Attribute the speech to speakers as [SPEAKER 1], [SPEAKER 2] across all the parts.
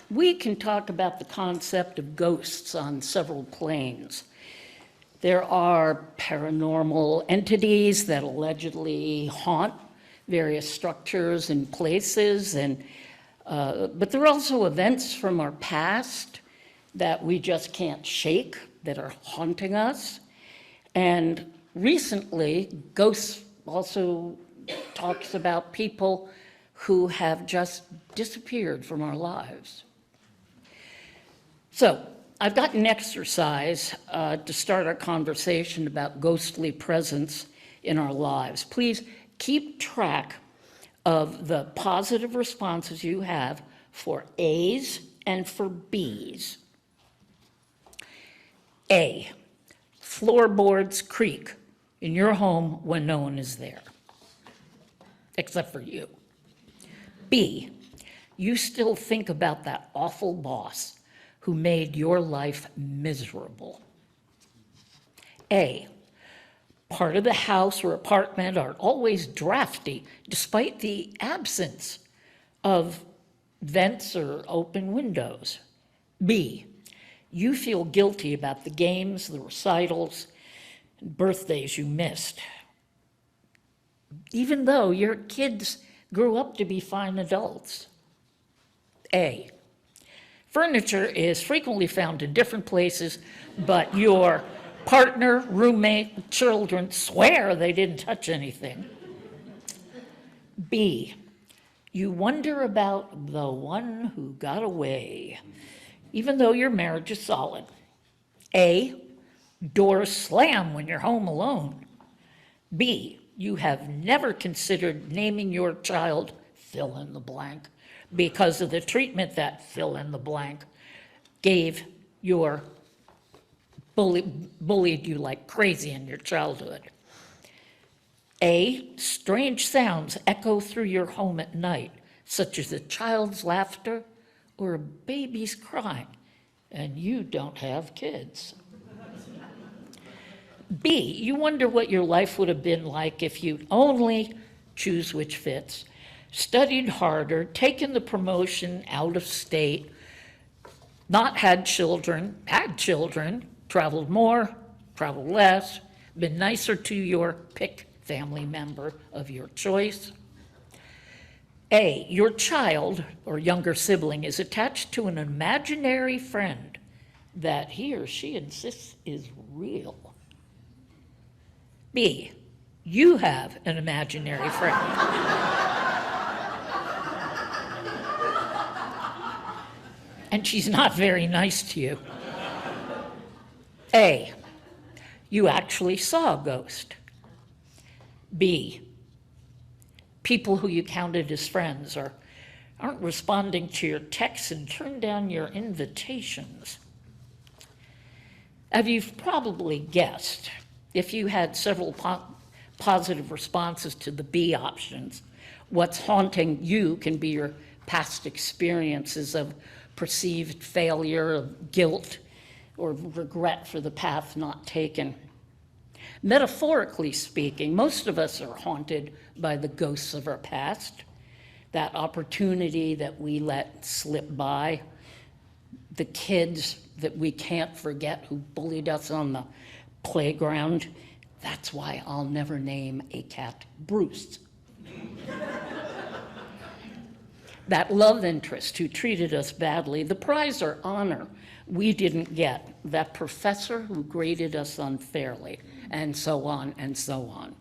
[SPEAKER 1] we can talk about the concept of ghosts on several planes. There are paranormal entities that allegedly haunt various structures and places, but there are also events from our past that we just can't shake that are haunting us. And recently, ghosts also talks about people who have just disappeared from our lives. So I've got an exercise to start our conversation about ghostly presence in our lives. Please keep track of the positive responses you have for A's and for B's. A, floorboards creak in your home when no one is there, except for you. B, you still think about that awful boss who made your life miserable. A, part of the house or apartment are always drafty despite the absence of vents or open windows. B, you feel guilty about the games, the recitals, and birthdays you missed, even though your kids grew up to be fine adults. A, furniture is frequently found in different places, but your partner, roommate, children swear they didn't touch anything. B, you wonder about the one who got away, even though your marriage is solid. A, doors slam when you're home alone. B, you have never considered naming your child fill in the blank because of the treatment that fill in the blank gave your bullied you like crazy in your childhood. A, strange sounds echo through your home at night, such as a child's laughter or a baby's crying, and you don't have kids. B, you wonder what your life would have been like if you'd only, choose which fits, studied harder, taken the promotion out of state, not had children, traveled more, traveled less, been nicer to your pick family member of your choice. A, your child or younger sibling is attached to an imaginary friend that he or she insists is real. B, you have an imaginary friend. And she's not very nice to you. A, you actually saw a ghost. B, people who you counted as friends aren't responding to your texts and turn down your invitations. As you've probably guessed, if you had several positive responses to the B options, what's haunting you can be your past experiences of perceived failure, of guilt, or regret for the path not taken. Metaphorically speaking, most of us are haunted by the ghosts of our past, that opportunity that we let slip by, the kids that we can't forget who bullied us on the playground. That's why I'll never name a cat Bruce. That love interest who treated us badly, the prize or honor we didn't get, that professor who graded us unfairly, and so on and so on.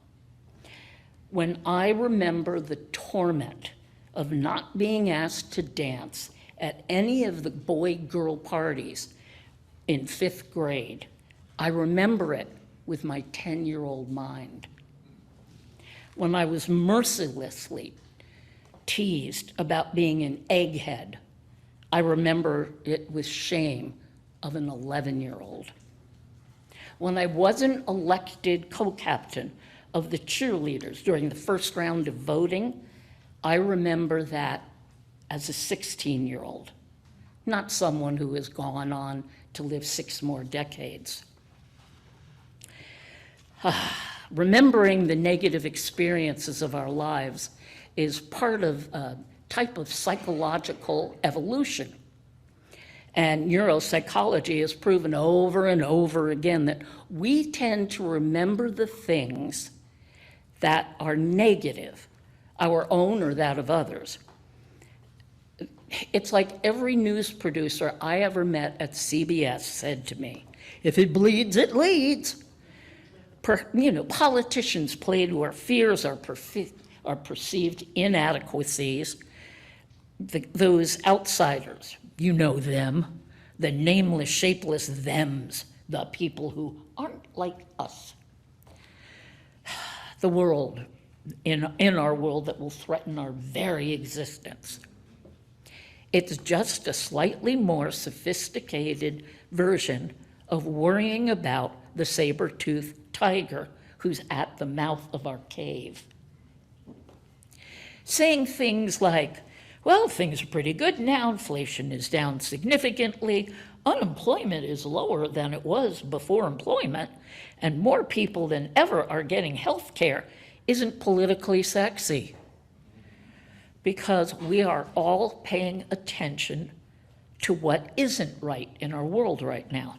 [SPEAKER 1] When I remember the torment of not being asked to dance at any of the boy-girl parties in 5th grade, I remember it with my 10-year-old mind. When I was mercilessly teased about being an egghead, I remember it with shame of an 11-year-old. When I wasn't elected co-captain of the cheerleaders during the first round of voting, I remember that as a 16-year-old, not someone who has gone on to live 6 more decades. Remembering the negative experiences of our lives is part of a type of psychological evolution. And neuropsychology has proven over and over again that we tend to remember the things that are negative, our own or that of others. It's like every news producer I ever met at CBS said to me, if it bleeds, it leads. Politicians play to our fears, our perceived inadequacies. Those outsiders, you know them, the nameless, shapeless thems, the people who aren't like us. The world, in our world that will threaten our very existence. It's just a slightly more sophisticated version of worrying about the saber-toothed tiger who's at the mouth of our cave. Saying things like, well, things are pretty good now, inflation is down significantly, unemployment is lower than it was before employment, and more people than ever are getting health care, isn't politically sexy. Because we are all paying attention to what isn't right in our world right now.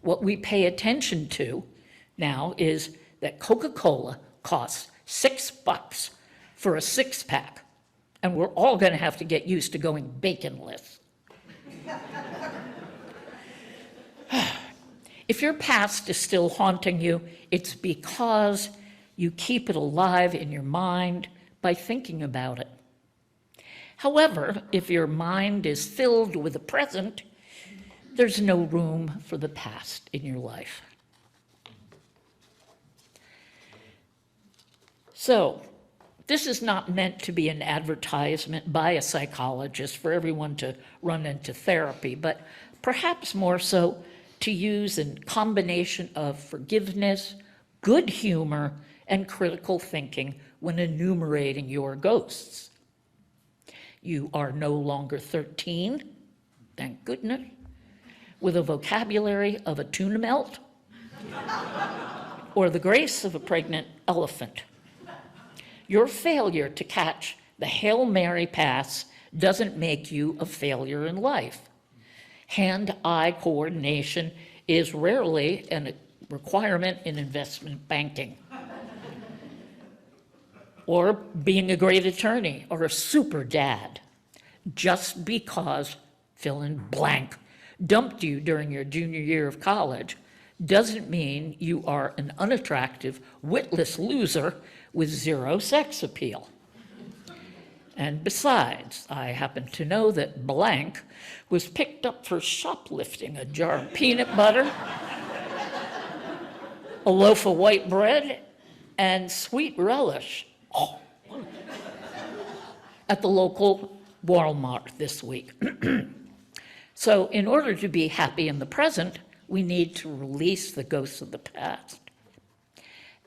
[SPEAKER 1] What we pay attention to now is that Coca-Cola costs $6 for a six-pack, and we're all gonna have to get used to going baconless. If your past is still haunting you, it's because you keep it alive in your mind by thinking about it. However, if your mind is filled with the present, there's no room for the past in your life. So, this is not meant to be an advertisement by a psychologist for everyone to run into therapy, but perhaps more so to use in combination of forgiveness, good humor, and critical thinking when enumerating your ghosts. You are no longer 13, thank goodness, with a vocabulary of a tuna melt or the grace of a pregnant elephant. Your failure to catch the Hail Mary pass doesn't make you a failure in life. Hand-eye coordination is rarely a requirement in investment banking, or being a great attorney, or a super dad. Just because fill in blank dumped you during your junior year of college doesn't mean you are an unattractive, witless loser with zero sex appeal. And besides, I happen to know that blank was picked up for shoplifting a jar of peanut butter, a loaf of white bread, and sweet relish at the local Walmart this week. So in order to be happy in the present, we need to release the ghosts of the past.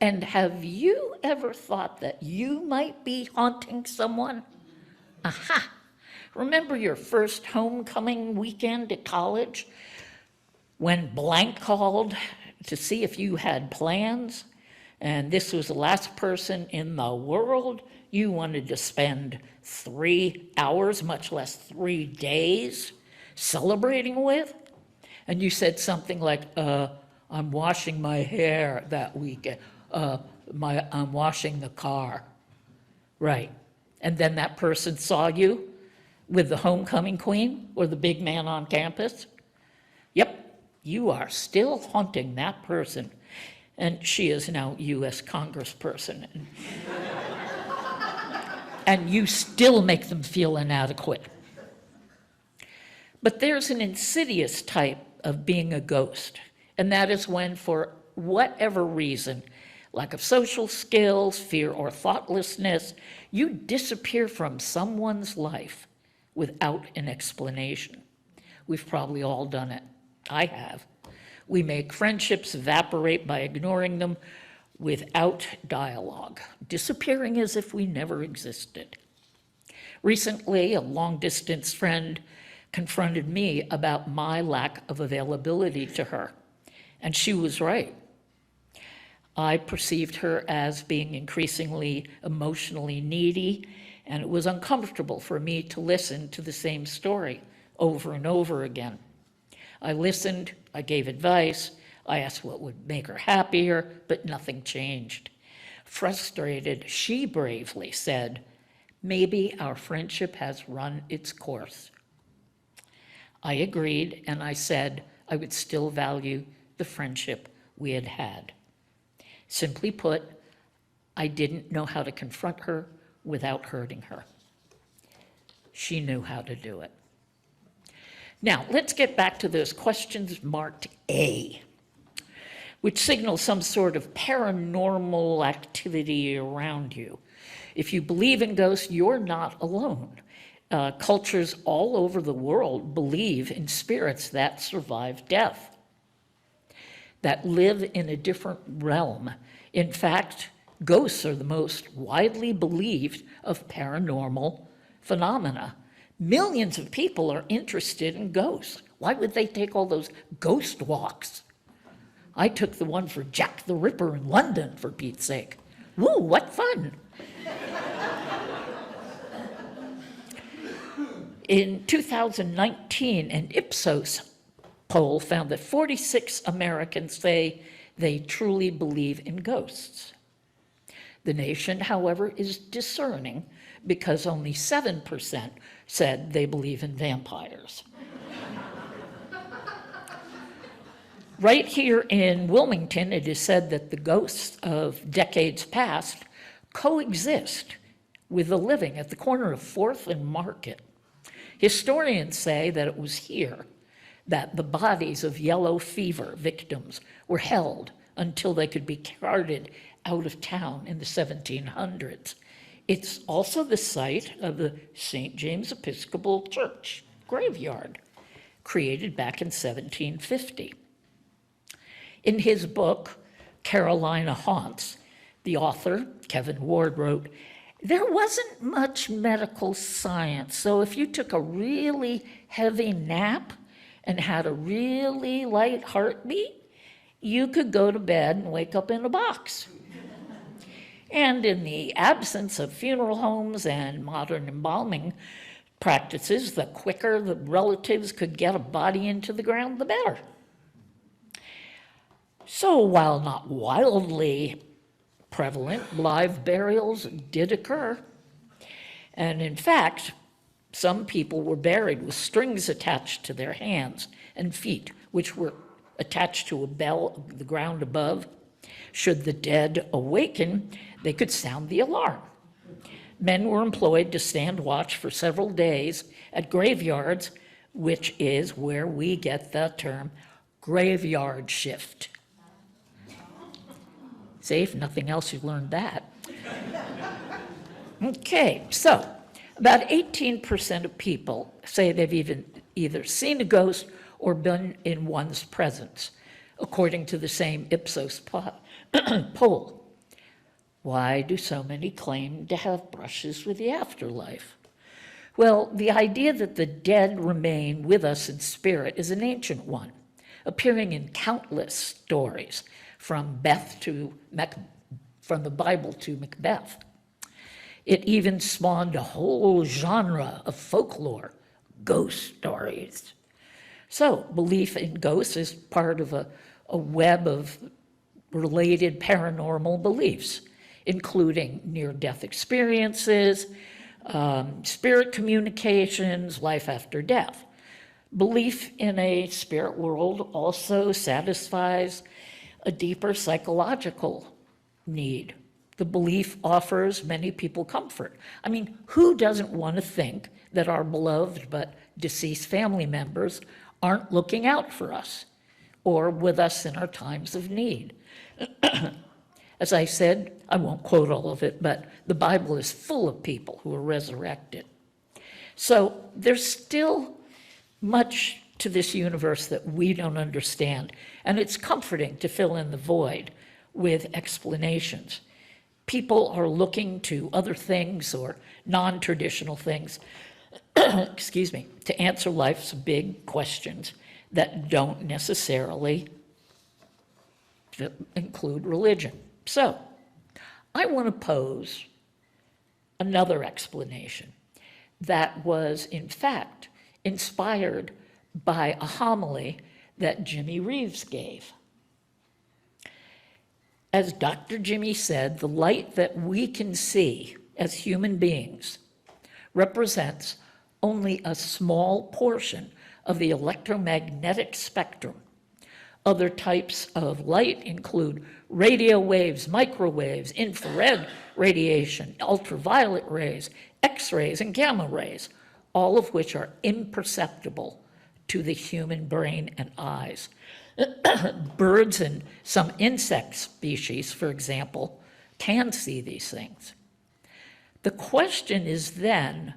[SPEAKER 1] And have you ever thought that you might be haunting someone? Aha! Remember your first homecoming weekend at college when blank called to see if you had plans, and this was the last person in the world you wanted to spend 3 hours, much less 3 days, celebrating with? And you said something like, I'm washing my hair that weekend. I'm washing the car. Right. And then that person saw you with the homecoming queen or the big man on campus. Yep, you are still haunting that person. And she is now U.S. Congressperson. And you still make them feel inadequate. But there's an insidious type of being a ghost, and that is when, for whatever reason, lack of social skills, fear, or thoughtlessness, you disappear from someone's life without an explanation. We've probably all done it. I have. We make friendships evaporate by ignoring them without dialogue, disappearing as if we never existed. Recently, a long-distance friend confronted me about my lack of availability to her, and she was right. I perceived her as being increasingly emotionally needy, and it was uncomfortable for me to listen to the same story over and over again. I listened, I gave advice, I asked what would make her happier, but nothing changed. Frustrated, she bravely said, "Maybe our friendship has run its course." I agreed, and I said I would still value the friendship we had had. Simply put, I didn't know how to confront her without hurting her. She knew how to do it. Now, let's get back to those questions marked A, which signal some sort of paranormal activity around you. If you believe in ghosts, you're not alone. Cultures all over the world believe in spirits that survive death, that live in a different realm. In fact, ghosts are the most widely believed of paranormal phenomena. Millions of people are interested in ghosts. Why would they take all those ghost walks? I took the one for Jack the Ripper in London, for Pete's sake. Woo, what fun! In 2019, an Ipsos poll found that 46 Americans say they truly believe in ghosts. The nation, however, is discerning because only 7% said they believe in vampires. Right here in Wilmington, it is said that the ghosts of decades past coexist with the living at the corner of 4th and Market. Historians say that it was here that the bodies of yellow fever victims were held until they could be carted out of town in the 1700s. It's also the site of the St. James Episcopal Church graveyard, created back in 1750. In his book, Carolina Haunts, the author, Kevin Ward, wrote, "There wasn't much medical science, so if you took a really heavy nap and had a really light heartbeat, you could go to bed and wake up in a box." And in the absence of funeral homes and modern embalming practices, the quicker the relatives could get a body into the ground, the better. So while not wildly prevalent, live burials did occur. And in fact, some people were buried with strings attached to their hands and feet, which were attached to a bell on the ground above. Should the dead awaken, they could sound the alarm. Men were employed to stand watch for several days at graveyards, which is where we get the term graveyard shift. See, if nothing else, you learned that. Okay, so about 18% of people say they've either seen a ghost or been in one's presence, according to the same Ipsos poll. Why do so many claim to have brushes with the afterlife? Well, the idea that the dead remain with us in spirit is an ancient one, appearing in countless stories, from the Bible to Macbeth. It even spawned a whole genre of folklore, ghost stories. So belief in ghosts is part of a web of related paranormal beliefs, including near-death experiences, spirit communications, life after death. Belief in a spirit world also satisfies a deeper psychological need. The belief offers many people comfort. I mean, who doesn't want to think that our beloved but deceased family members aren't looking out for us or with us in our times of need? As I said, I won't quote all of it, but the Bible is full of people who are resurrected. So there's still much to this universe that we don't understand, and it's comforting to fill in the void with explanations. People are looking to other things or non-traditional things, excuse me, to answer life's big questions that don't necessarily include religion. So I want to pose another explanation that was, in fact, inspired by a homily that Jimmy Reeves gave. As Dr. Jimmy said, the light that we can see as human beings represents only a small portion of the electromagnetic spectrum. Other types of light include radio waves, microwaves, infrared radiation, ultraviolet rays, X-rays, and gamma rays, all of which are imperceptible to the human brain and eyes. Birds and some insect species, for example, can see these things. The question is then,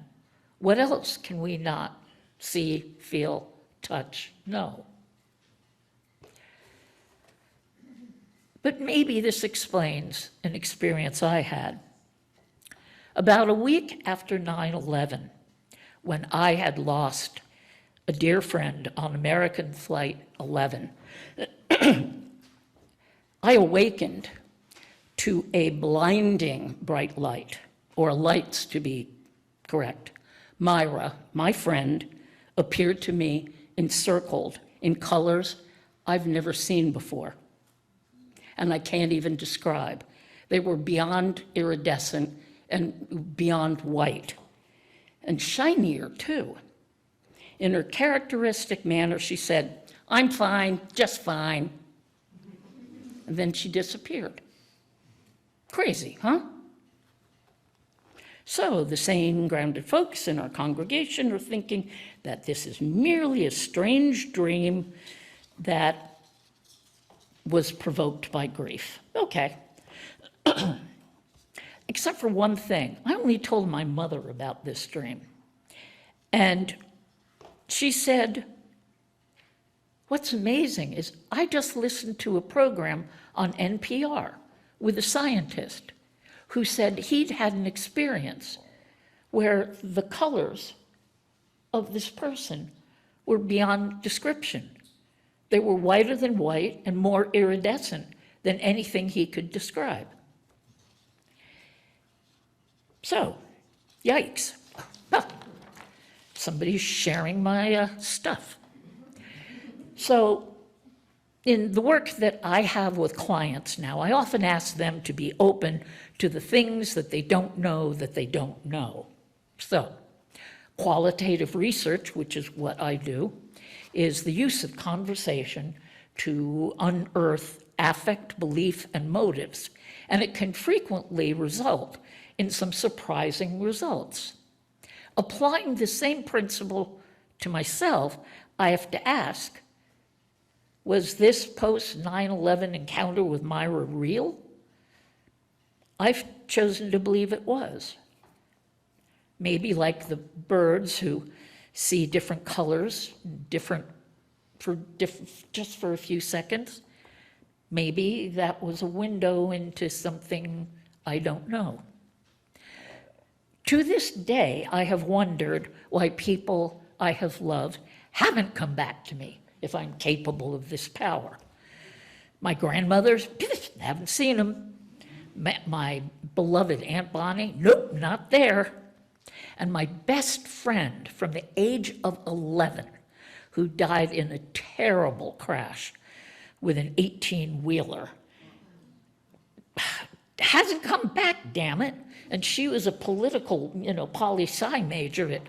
[SPEAKER 1] what else can we not see, feel, touch, know? But maybe this explains an experience I had. About a week after 9/11, when I had lost a dear friend on American Flight 11, I awakened to a blinding bright light, or lights to be correct. Myra, my friend, appeared to me encircled in colors I've never seen before, and I can't even describe. They were beyond iridescent and beyond white, and shinier too. In her characteristic manner, she said, "I'm fine, just fine." And then she disappeared. Crazy, huh? So the sane, grounded folks in our congregation are thinking that this is merely a strange dream that was provoked by grief. Okay. Except for one thing. I only told my mother about this dream. And she said, what's amazing is I just listened to a program on NPR with a scientist who said he'd had an experience where the colors of this person were beyond description. They were whiter than white and more iridescent than anything he could describe. So, yikes. Somebody's sharing my stuff. So, in the work that I have with clients now, I often ask them to be open to the things that they don't know that they don't know. So, qualitative research, which is what I do, is the use of conversation to unearth affect, belief, and motives. And it can frequently result in some surprising results. Applying the same principle to myself, I have to ask, was this post-9/11 encounter with Myra real? I've chosen to believe it was. Maybe like the birds who see different colors, just for a few seconds. Maybe that was a window into something I don't know. To this day, I have wondered why people I have loved haven't come back to me if I'm capable of this power. My grandmothers, haven't seen them. My beloved Aunt Bonnie, nope, not there. And my best friend from the age of 11, who died in a terrible crash with an 18-wheeler, hasn't come back, damn it. And she was a political, poli-sci major at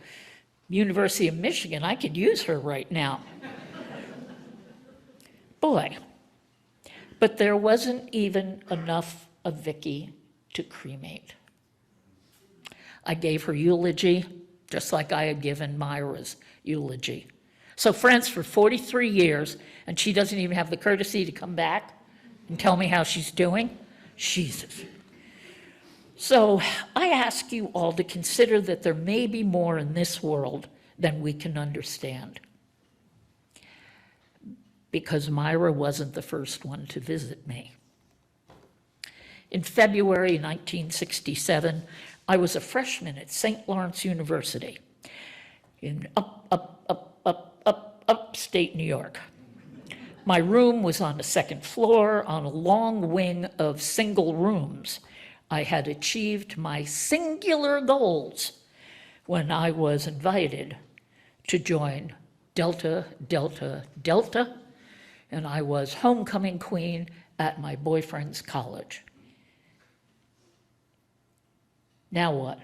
[SPEAKER 1] University of Michigan. I could use her right now. Boy. But there wasn't even enough of Vicky to cremate. I gave her eulogy, just like I had given Myra's eulogy. So friends for 43 years, and she doesn't even have the courtesy to come back and tell me how she's doing? Jesus. So I ask you all to consider that there may be more in this world than we can understand. Because Myra wasn't the first one to visit me. In February 1967, I was a freshman at St. Lawrence University in upstate New York. My room was on the second floor on a long wing of single rooms. I had achieved my singular goals when I was invited to join Delta, Delta, Delta, and I was homecoming queen at my boyfriend's college. Now what?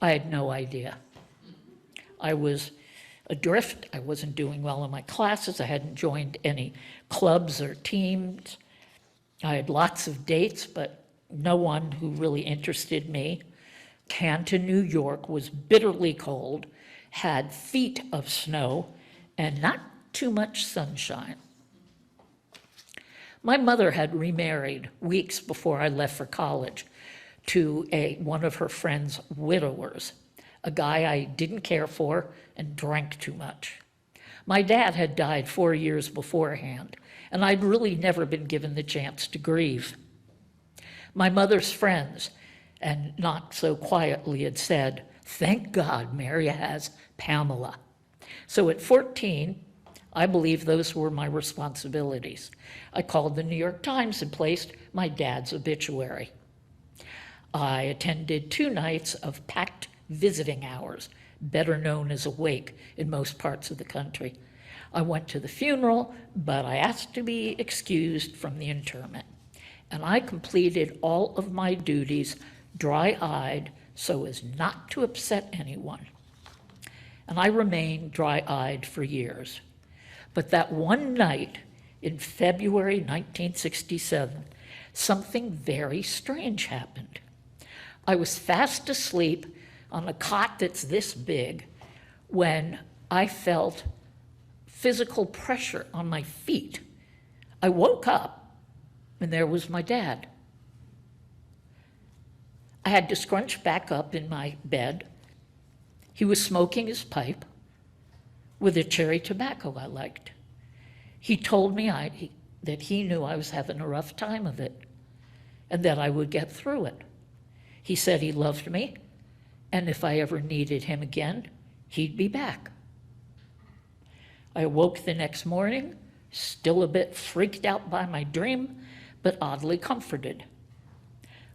[SPEAKER 1] I had no idea. I was adrift. I wasn't doing well in my classes. I hadn't joined any clubs or teams. I had lots of dates, but no one who really interested me. Canton, New York was bitterly cold, had feet of snow, and not too much sunshine. My mother had remarried weeks before I left for college to one of her friend's widowers, a guy I didn't care for and drank too much. My dad had died 4 years beforehand, and I'd really never been given the chance to grieve. My mother's friends, and not so quietly, had said, "Thank God Mary has Pamela." So at 14, I believe those were my responsibilities. I called the New York Times and placed my dad's obituary. I attended 2 nights of packed visiting hours, better known as a wake in most parts of the country. I went to the funeral, but I asked to be excused from the interment. And I completed all of my duties dry-eyed so as not to upset anyone. And I remained dry-eyed for years. But that one night in February 1967, something very strange happened. I was fast asleep on a cot that's this big when I felt physical pressure on my feet. I woke up and there was my dad. I had to scrunch back up in my bed. He was smoking his pipe with a cherry tobacco I liked. He told me that he knew I was having a rough time of it and that I would get through it. He said he loved me, and if I ever needed him again, he'd be back. I awoke the next morning, still a bit freaked out by my dream, but oddly comforted.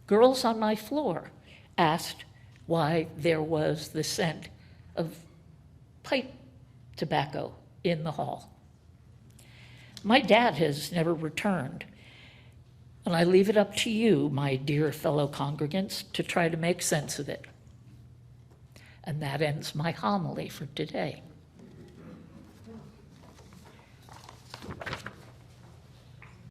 [SPEAKER 1] Girls on my floor asked why there was the scent of pipe tobacco in the hall. My dad has never returned, and I leave it up to you, my dear fellow congregants, to try to make sense of it. And that ends my homily for today.